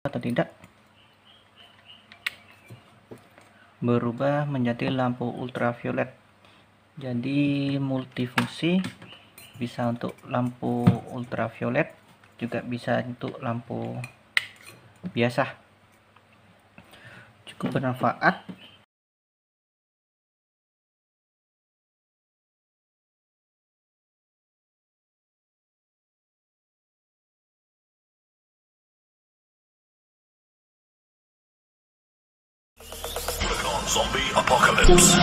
atau tidak, berubah menjadi lampu ultraviolet. Jadi multifungsi, bisa untuk lampu ultraviolet, juga bisa untuk lampu biasa. Cukup bermanfaat. Zombie apocalypse.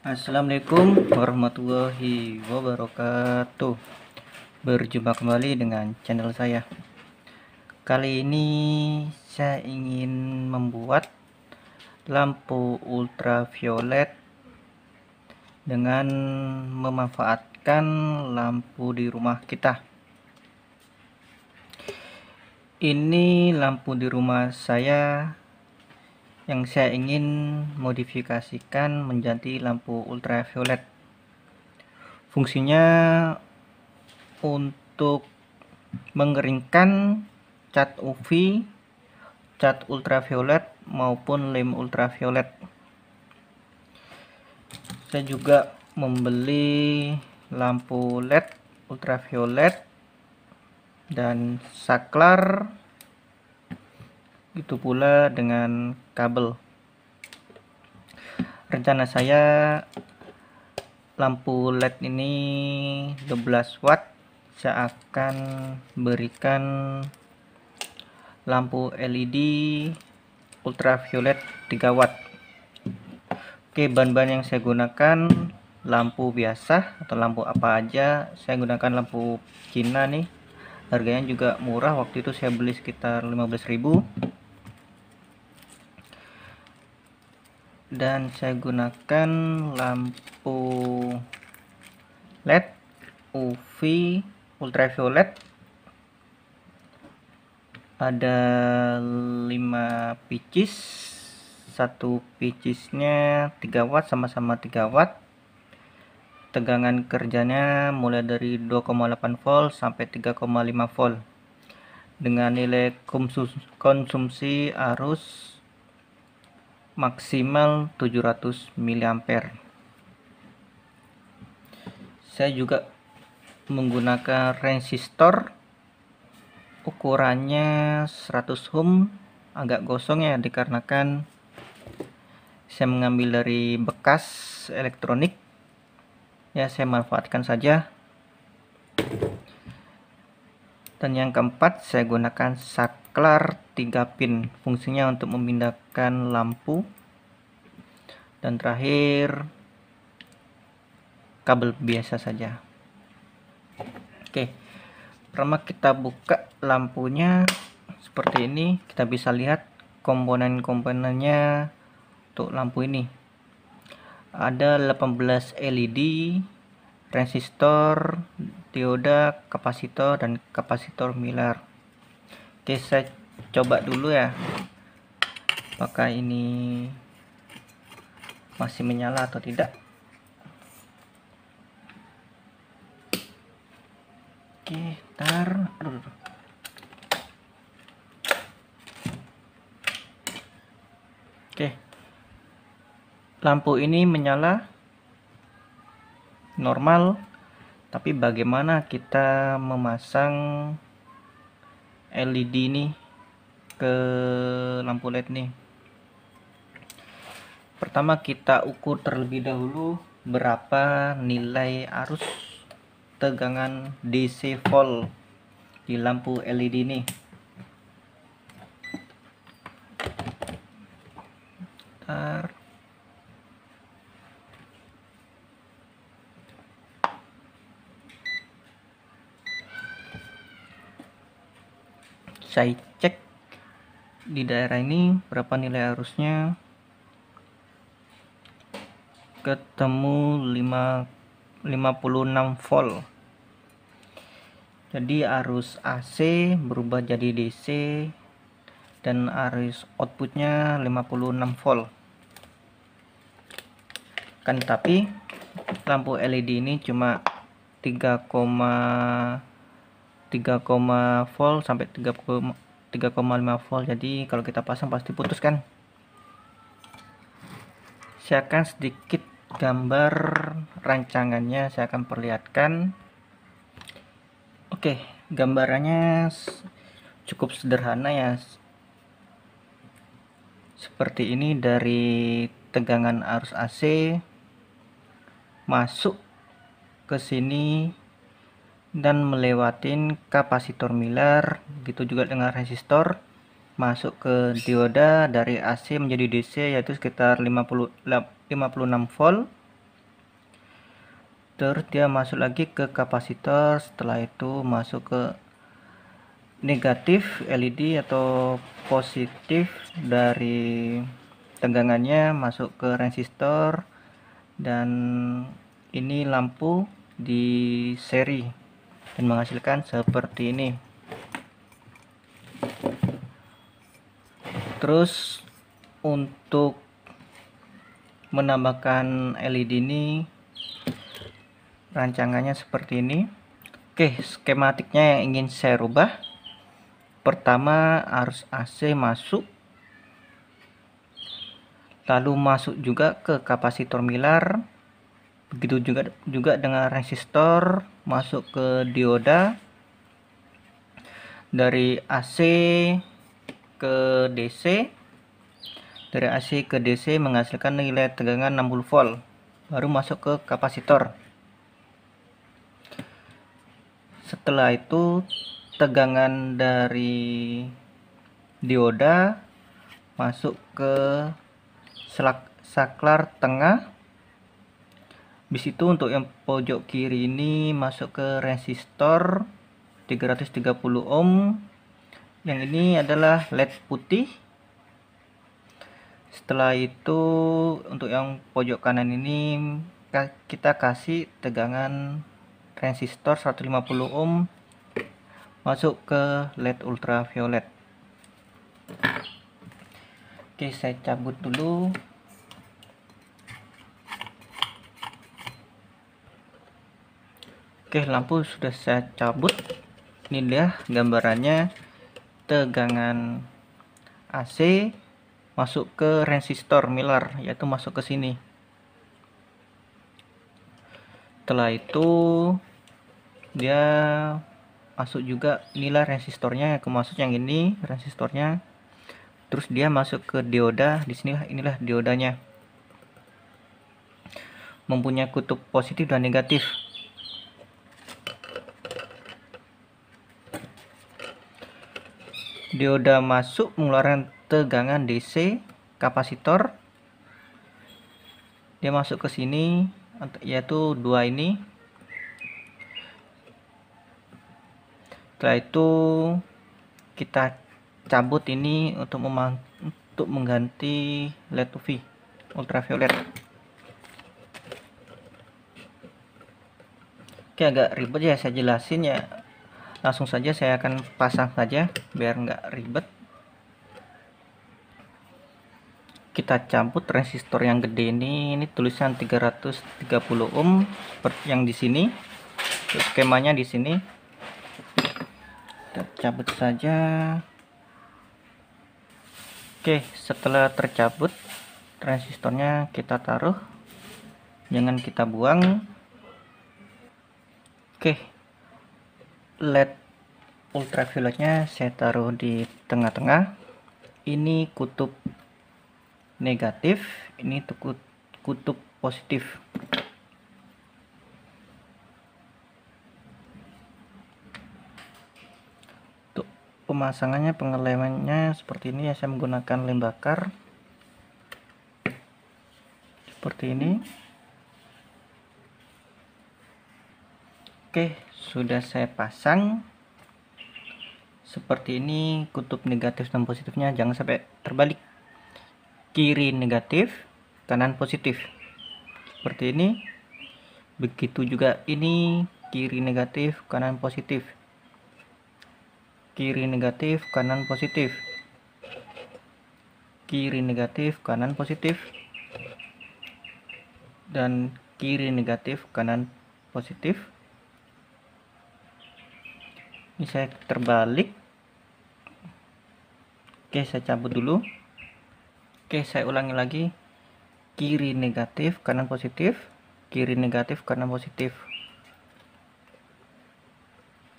Assalamualaikum warahmatullahi wabarakatuh. Berjumpa kembali dengan channel saya. Kali ini saya ingin membuat lampu ultraviolet dengan memanfaatkan lampu di rumah kita. Ini lampu di rumah saya yang saya ingin modifikasikan menjadi lampu ultraviolet. Fungsinya untuk mengeringkan cat UV, cat ultraviolet maupun lem ultraviolet. Saya juga membeli lampu LED ultraviolet dan saklar, itu pula dengan kabel. Rencana saya lampu LED ini 12 watt, saya akan berikan lampu LED ultraviolet 3 watt. Oke, bahan-bahan yang saya gunakan lampu biasa atau lampu apa aja. Saya gunakan lampu Cina nih, harganya juga murah, waktu itu saya beli sekitar 15.000. Dan saya gunakan lampu LED UV ultraviolet, ada 5 pieces, satu piecesnya 3 watt, sama-sama 3 watt. Tegangan kerjanya mulai dari 2,8 volt sampai 3,5 volt dengan nilai konsumsi arus maksimal 700 mA. Saya juga menggunakan resistor, ukurannya 100 ohm, agak gosong ya dikarenakan saya mengambil dari bekas elektronik ya, saya manfaatkan saja. Dan yang keempat, saya gunakan saklar 3 pin, fungsinya untuk memindahkan lampu. Dan terakhir, kabel biasa saja. Oke, pertama kita buka lampunya seperti ini. Kita bisa lihat komponen-komponennya untuk lampu ini. Ada 18 LED, resistor, dioda, kapasitor, dan kapasitor Miller. Oke, saya coba dulu ya, apakah ini masih menyala atau tidak. Oke, ntar oke, lampu ini menyala normal. Tapi bagaimana kita memasang LED ini ke lampu LED nih? Pertama kita ukur terlebih dahulu berapa nilai arus tegangan DC volt di lampu LED ini. Bentar. Saya cek di daerah ini berapa nilai arusnya, ketemu 56 volt. Jadi arus AC berubah jadi DC dan arus outputnya 56 volt. Kan tapi lampu LED ini cuma 3,3 volt sampai 3,5 volt. Jadi kalau kita pasang pasti putus kan. Saya akan sedikit gambar rancangannya, saya akan perlihatkan. Oke, gambarannya cukup sederhana ya. Seperti ini, dari tegangan arus AC masuk ke sini dan melewatin kapasitor Miller, begitu juga dengan resistor, masuk ke dioda dari AC menjadi DC, yaitu sekitar 56 volt. Terus dia masuk lagi ke kapasitor, setelah itu masuk ke negatif LED atau positif dari tegangannya masuk ke resistor, dan ini lampu di seri dan menghasilkan seperti ini. Terus untuk menambahkan LED ini rancangannya seperti ini. Oke, skematiknya yang ingin saya rubah. Pertama, arus AC masuk, lalu masuk juga ke kapasitor Miller, begitu juga dengan resistor, masuk ke dioda, dari AC ke DC, dari AC ke DC menghasilkan nilai tegangan 60 volt, baru masuk ke kapasitor. Setelah itu tegangan dari dioda masuk ke saklar tengah. Habis itu untuk yang pojok kiri ini masuk ke resistor 330 ohm. Yang ini adalah LED putih. Setelah itu untuk yang pojok kanan ini kita kasih tegangan resistor 150 ohm masuk ke LED ultraviolet. Oke, saya cabut dulu. Oke, lampu sudah saya cabut. Ini dia gambarannya, tegangan AC masuk ke resistor Miller, yaitu masuk ke sini. Setelah itu dia masuk juga, inilah resistornya, aku masuk yang ini resistornya. Terus dia masuk ke dioda, di sini inilah diodanya, mempunyai kutub positif dan negatif. Dioda masuk mengeluarkan tegangan DC kapasitor, dia masuk ke sini, yaitu dua ini. Setelah itu kita cabut ini untuk mengganti LED UV ultraviolet. Oke, agak ribet ya saya jelasin ya. Langsung saja saya akan pasang saja biar nggak ribet. Kita cabut resistor yang gede ini tulisan 330 ohm seperti yang di sini. Skemanya di sini. Kita cabut saja. Oke, setelah tercabut resistornya kita taruh, jangan kita buang. Oke, LED ultravioletnya saya taruh di tengah-tengah. Ini kutub negatif, ini kutub positif. Untuk pemasangannya, pengelemannya seperti ini ya, saya menggunakan lem bakar seperti ini. Oke, sudah saya pasang seperti ini. Kutub negatif dan positifnya jangan sampai terbalik, kiri negatif kanan positif seperti ini. Begitu juga ini, kiri negatif kanan positif. kiri negatif, kanan positif, kiri negatif, kanan positif, dan kiri negatif, kanan positif. Ini saya terbalik. Oke, saya cabut dulu. Oke, saya ulangi lagi. Kiri negatif, kanan positif, kiri negatif, kanan positif.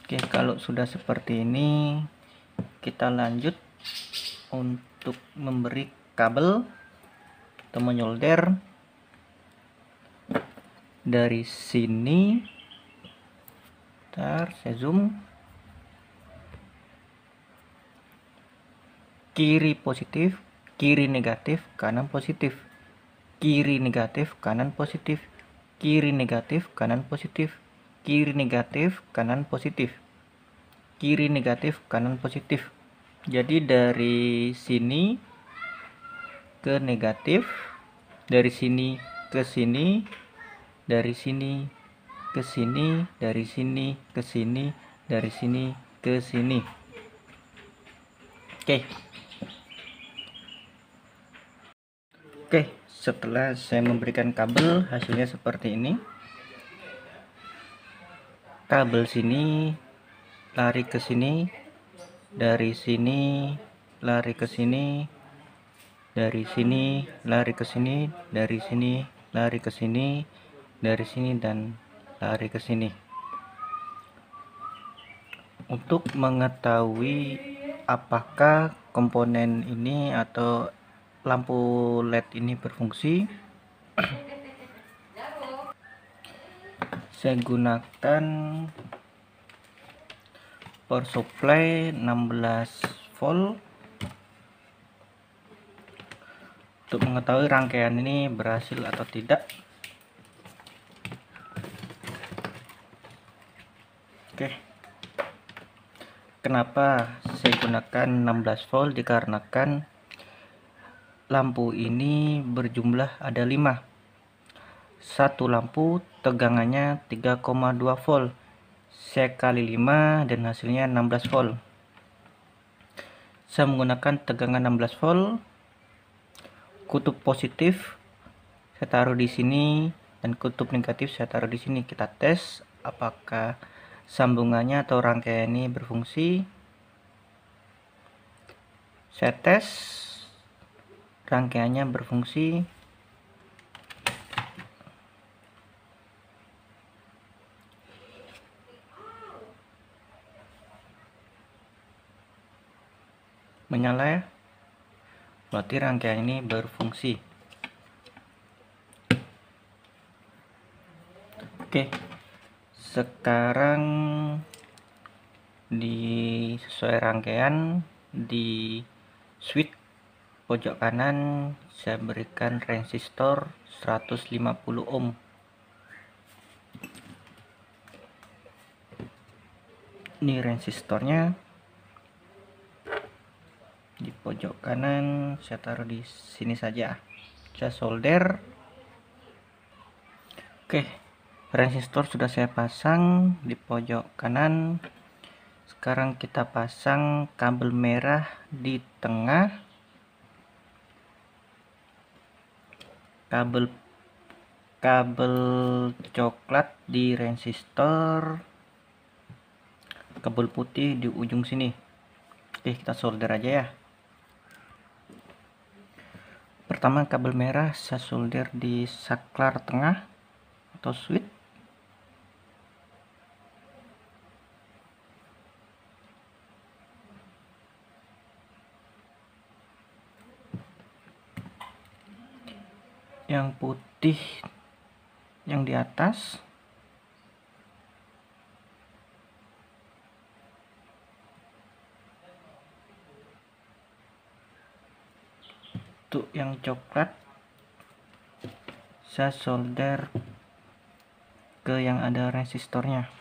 Oke, kalau sudah seperti ini, kita lanjut untuk memberi kabel atau menyolder dari sini. Ntar saya zoom. Kiri positif, kiri negatif, kanan positif, kiri negatif, kanan positif, kiri negatif, kanan positif, kiri negatif, kanan positif, kiri negatif, kanan positif. Jadi dari sini ke negatif, dari sini ke sini, dari sini ke sini, dari sini ke sini, dari sini ke sini. Oke, setelah saya memberikan kabel, hasilnya seperti ini. Kabel sini lari ke sini, dari sini lari ke sini, dari sini lari ke sini, dari sini lari ke sini, dari sini dan lari ke sini. Untuk mengetahui apakah komponen ini atau lampu LED ini berfungsi, saya gunakan power supply 16 volt untuk mengetahui rangkaian ini berhasil atau tidak. Oke, kenapa saya gunakan 16 volt? Dikarenakan lampu ini berjumlah ada 5. Satu lampu tegangannya 3,2 volt. Saya kali 5 dan hasilnya 16 volt. Saya menggunakan tegangan 16 volt. Kutub positif saya taruh di sini dan kutub negatif saya taruh di sini. Kita tes apakah sambungannya atau rangkaian ini berfungsi. Saya tes rangkaiannya berfungsi. Menyala ya, berarti rangkaian ini berfungsi. Oke, sekarang di sesuai rangkaian di switch pojok kanan saya berikan resistor 150 ohm. Ini resistornya di pojok kanan, saya taruh di sini saja. Saya solder. Oke, resistor sudah saya pasang di pojok kanan. Sekarang kita pasang kabel merah di tengah, kabel coklat di resistor, kabel putih di ujung sini. Oke, kita solder aja ya. Pertama kabel merah saya solder di saklar tengah atau switch. Yang putih yang di atas. Untuk yang coklat saya solder ke yang ada resistornya.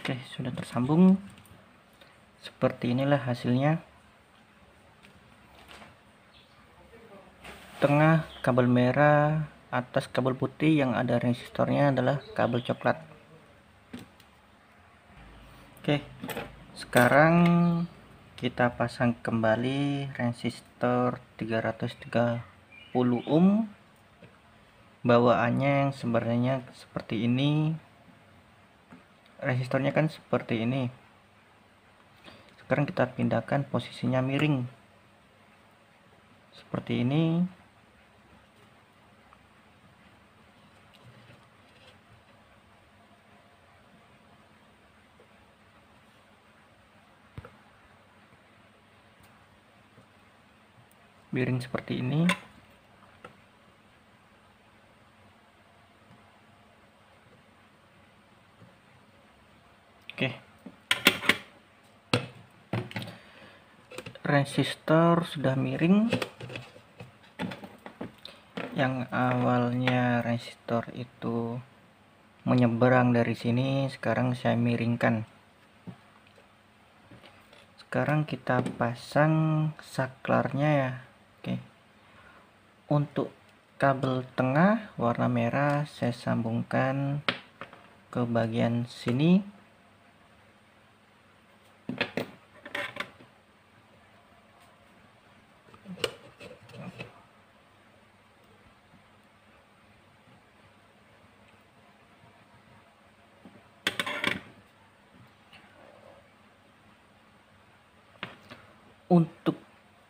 Oke, sudah tersambung. Seperti inilah hasilnya. tengah kabel merah, atas kabel putih, yang ada resistornya adalah kabel coklat. Oke, sekarang kita pasang kembali resistor 330 ohm. Bawaannya yang sebenarnya seperti ini. Resistornya kan seperti ini. Sekarang kita pindahkan posisinya miring seperti ini. Miring seperti ini. Oke, resistor sudah miring. Yang awalnya resistor itu menyeberang dari sini, sekarang saya miringkan. Sekarang kita pasang saklarnya ya. Oke, untuk kabel tengah warna merah saya sambungkan ke bagian sini. Untuk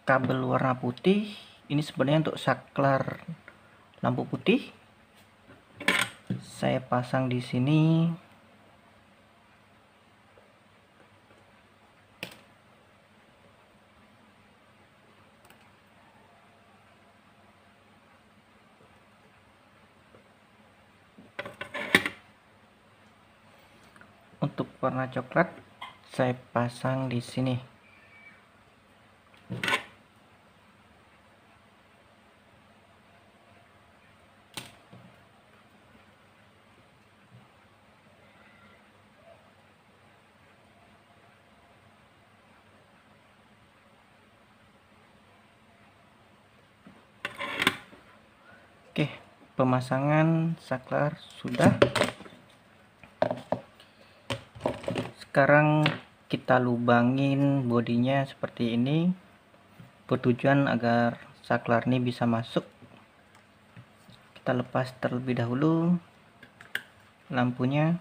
kabel warna putih ini sebenarnya untuk saklar lampu putih. Saya pasang di sini. Untuk warna coklat saya pasang di sini. Oke, pemasangan saklar sudah. Sekarang kita lubangin bodinya seperti ini, bertujuan agar saklar ini bisa masuk. Kita lepas terlebih dahulu lampunya.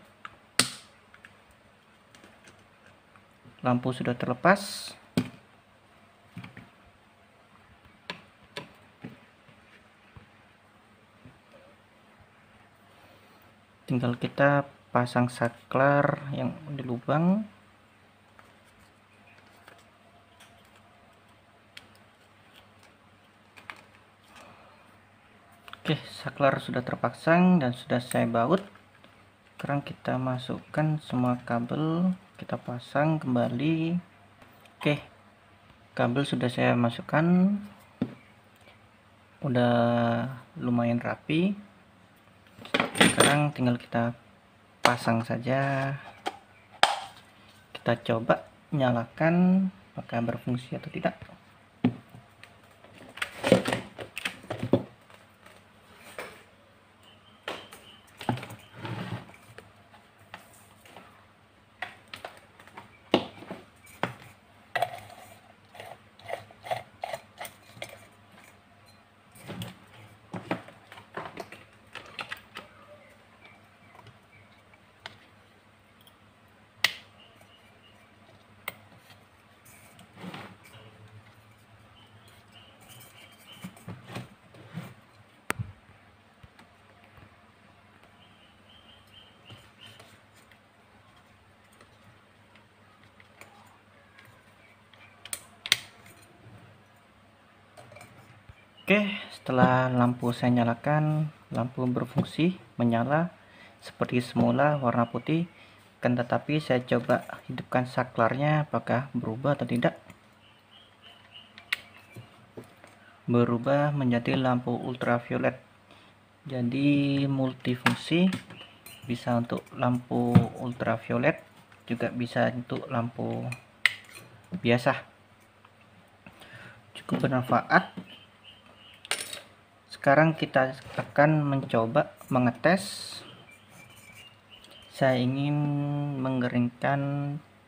Lampu sudah terlepas. Tinggal kita pasang saklar yang di lubang. Oke, saklar sudah terpasang dan sudah saya baut. Sekarang kita masukkan semua kabel, kita pasang kembali. Oke, kabel sudah saya masukkan, udah lumayan rapi. Sekarang tinggal kita pasang saja. Kita coba nyalakan apakah berfungsi atau tidak. Oke, setelah lampu saya nyalakan, lampu berfungsi menyala seperti semula warna putih. Kan tetapi saya coba hidupkan saklarnya, apakah berubah atau tidak. Berubah menjadi lampu ultraviolet. Jadi multifungsi, bisa untuk lampu ultraviolet, juga bisa untuk lampu biasa. Cukup bermanfaat. Sekarang kita akan mencoba mengetes. Saya ingin mengeringkan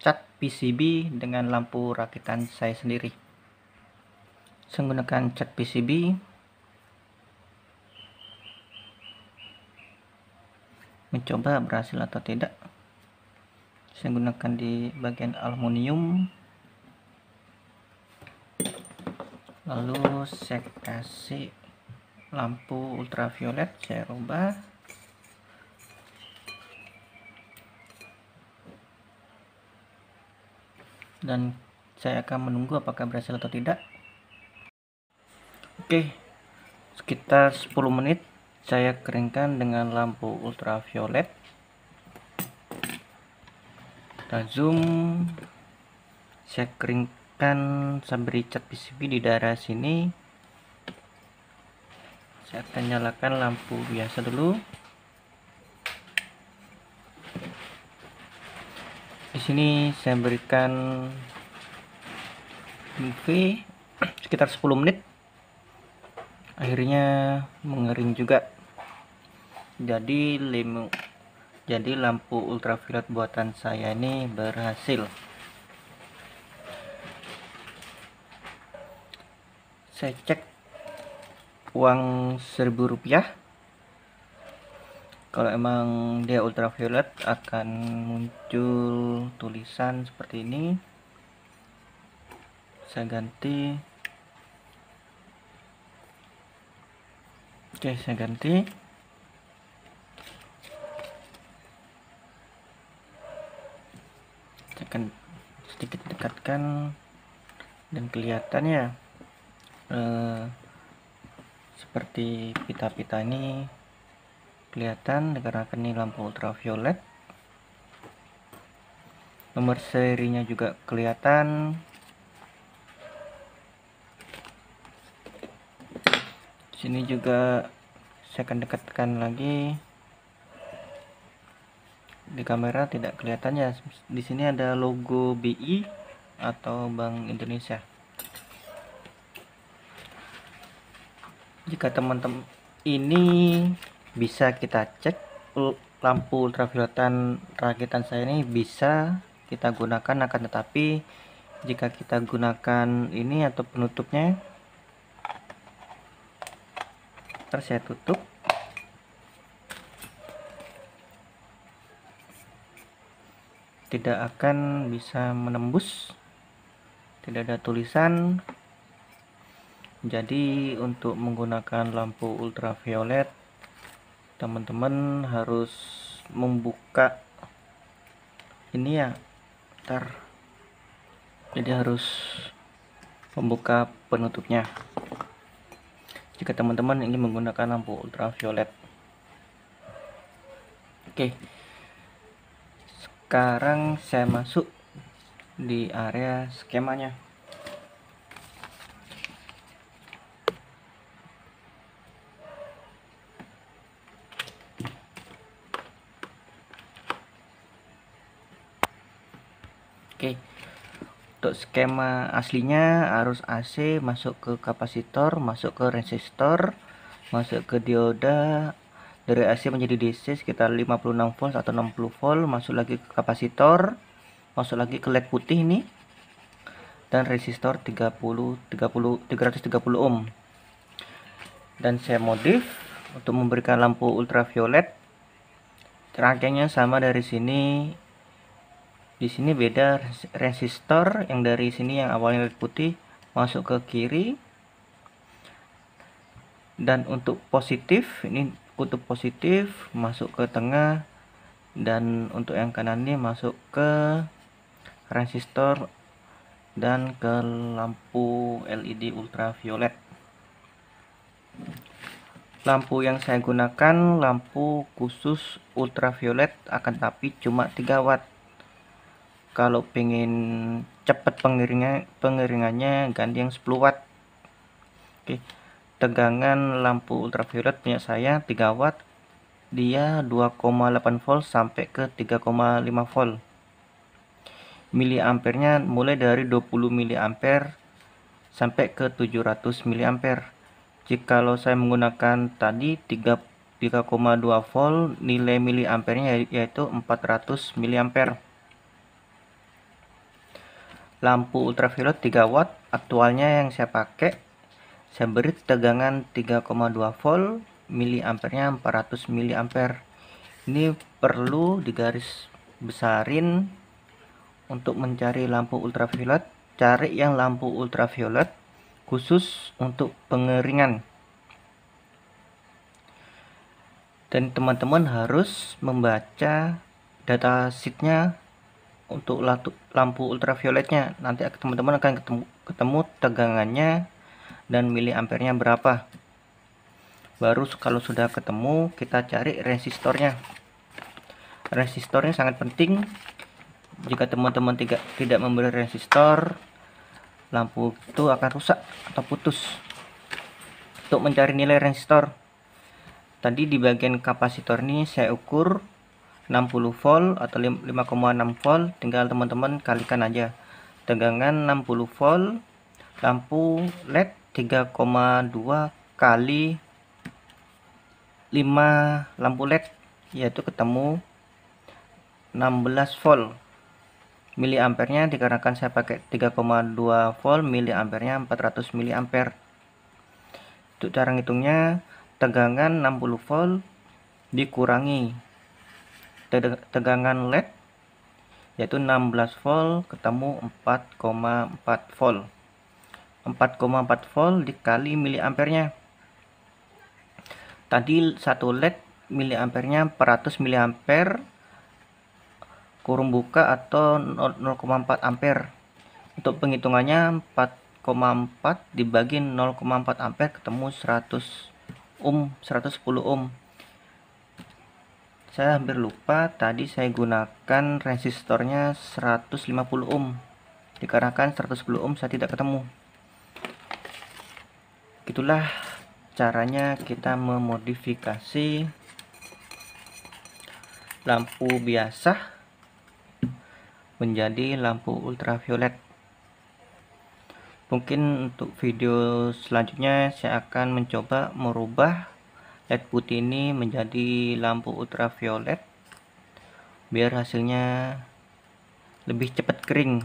cat PCB dengan lampu rakitan saya sendiri. Saya menggunakan cat PCB. Mencoba berhasil atau tidak. Saya gunakan di bagian aluminium. Lalu saya kasih lampu ultraviolet, saya rubah. Dan saya akan menunggu apakah berhasil atau tidak. Oke, sekitar 10 menit saya keringkan dengan lampu ultraviolet. Kita zoom. Saya keringkan, saya beri cat PCB di daerah sini. Saya akan nyalakan lampu biasa dulu. Di sini saya berikan UV sekitar 10 menit. Akhirnya mengering juga. Jadi lampu ultraviolet buatan saya ini berhasil. Saya cek uang Rp1.000. Kalau emang dia ultraviolet akan muncul tulisan seperti ini. Saya ganti. Oke, saya ganti. Saya akan sedikit dekatkan dan kelihatannya seperti pita-pita ini kelihatan dikarenakan ini lampu ultraviolet. Nomor serinya juga kelihatan. Sini juga saya akan dekatkan lagi. Di kamera tidak kelihatannya. Di sini ada logo BI atau Bank Indonesia. Jika teman-teman ini bisa kita cek lampu ultravioletan rakitan saya ini bisa kita gunakan, akan tetapi jika kita gunakan ini atau penutupnya, terus saya tutup. Tidak akan bisa menembus, tidak ada tulisan. Jadi untuk menggunakan lampu ultraviolet, teman-teman harus membuka ini ya, jadi harus membuka penutupnya jika teman-teman ingin menggunakan lampu ultraviolet. Oke, sekarang saya masuk di area skemanya. Oke, untuk skema aslinya arus AC masuk ke kapasitor, masuk ke resistor, masuk ke dioda, dari AC menjadi DC sekitar 56 volt atau 60 volt, masuk lagi ke kapasitor, masuk lagi ke LED putih ini, dan resistor 330 ohm. Dan saya modif untuk memberikan lampu ultraviolet. Rangkaiannya sama dari sini. Di sini beda, resistor yang dari sini yang awalnya LED putih masuk ke kiri, dan untuk positif ini kutub positif masuk ke tengah, dan untuk yang kanan ini masuk ke resistor dan ke lampu LED ultraviolet. Lampu yang saya gunakan lampu khusus ultraviolet, akan tapi cuma 3 watt. Kalau pengen cepat pengeringannya ganti yang 10 watt. Oke, tegangan lampu ultraviolet punya saya 3 watt, dia 2,8 volt sampai ke 3,5 volt. Miliampernya mulai dari 20 miliampere sampai ke 700 miliampere. Jikalau saya menggunakan tadi 3,2 volt, nilai miliampernya yaitu 400 miliampere. Lampu ultraviolet 3 watt, aktualnya yang saya pakai, saya beri tegangan 3,2 volt, miliampernya 400 miliampere. Ini perlu digaris besarin untuk mencari lampu ultraviolet. Cari yang lampu ultraviolet khusus untuk pengeringan. Dan teman-teman harus membaca data sheetnya untuk lampu ultravioletnya. Nanti teman-teman akan ketemu tegangannya dan miliampernya berapa. Baru kalau sudah ketemu, kita cari resistornya. Resistornya sangat penting. Jika teman-teman tidak memberi resistor, lampu itu akan rusak atau putus. Untuk mencari nilai resistor, tadi di bagian kapasitor ini saya ukur 60 volt atau 5,6 volt, tinggal teman-teman kalikan aja. Tegangan 60 volt, lampu LED 3,2 kali 5 lampu LED, yaitu ketemu 16 volt. Miliampernya dikarenakan saya pakai 3,2 volt, miliampernya 400 miliampere. Untuk cara ngitungnya, tegangan 60 volt dikurangi tegangan LED yaitu 16 volt, ketemu 4,4 volt. 4,4 volt dikali miliampernya. Tadi satu LED miliampernya 400 miliampere kurung buka atau 0,4 ampere. Untuk penghitungannya 4,4 dibagi 0,4 ampere ketemu 100 ohm, 110 ohm. Saya hampir lupa, tadi saya gunakan resistornya 150 ohm. Dikarenakan 110 ohm saya tidak ketemu. Itulah caranya kita memodifikasi lampu biasa menjadi lampu ultraviolet. Mungkin untuk video selanjutnya saya akan mencoba merubah LED putih ini menjadi lampu ultraviolet biar hasilnya lebih cepat kering.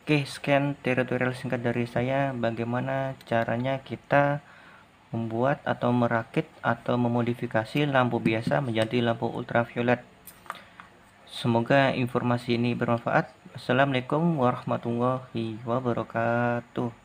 Oke, sekian tutorial singkat dari saya bagaimana caranya kita membuat atau merakit atau memodifikasi lampu biasa menjadi lampu ultraviolet. Semoga informasi ini bermanfaat. Assalamualaikum warahmatullahi wabarakatuh.